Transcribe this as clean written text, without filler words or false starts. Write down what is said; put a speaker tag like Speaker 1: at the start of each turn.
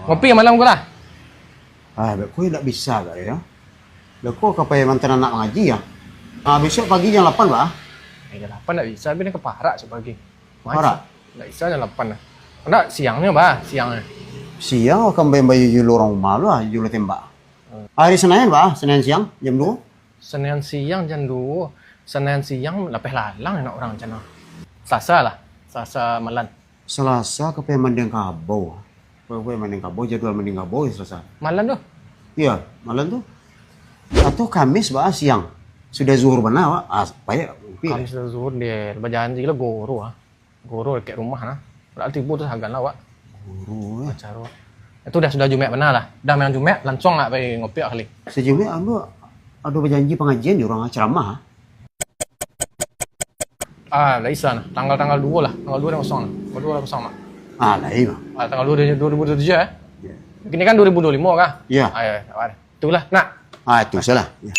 Speaker 1: Ngopi ya malam gua lah.
Speaker 2: Kau tidak bisa gak ya? Kau kapai mantan anak ngaji ya? Besok pagi jam 8 bah?
Speaker 1: Jam 8 nggak bisa, tapi ini keparak sepagi.
Speaker 2: Parak?
Speaker 1: Nggak bisa jam 8 lah. Enggak, siangnya bah, siangnya.
Speaker 2: Siang akan bayar julu orang rumah lu julu tembak. Hari Senin bah, Senin siang jam 2.
Speaker 1: Senin siang jam 2. Senin siang lapeh lalang enak orang macam mana. Selasa lah, Selasa malam.
Speaker 2: Selasa kapai mandang kabau. Kau mandang kabau, jadwal mandang kabau ya Selasa.
Speaker 1: Malam tuh.
Speaker 2: Iya, malam tuh. Atau Kamis bah siang. Sudah zuhur benar wah. Payah.
Speaker 1: Kami sudah zuhur dia, berjanji lah guru ah. Guru dekat rumah nah. Berarti tibu tu hagan lah wak.
Speaker 2: Guru ya.
Speaker 1: Acara. Itu dah Jumat benar lah. Dah malam Jumat langsung nak pergi ngopi kali.
Speaker 2: Sejumlah ada berjanji pengajian di orang ceramah.
Speaker 1: Dah isa nah. Tanggal 2 lah. Tanggal 2 dah kosong lah. Tanggal 2 dah kosong lah.
Speaker 2: Lain mah.
Speaker 1: Tanggal 2 2027
Speaker 2: Ya.
Speaker 1: Ini kan 2025 kah?
Speaker 2: Iya.
Speaker 1: Ya, itulah. Nak.
Speaker 2: Itu salah. Ya.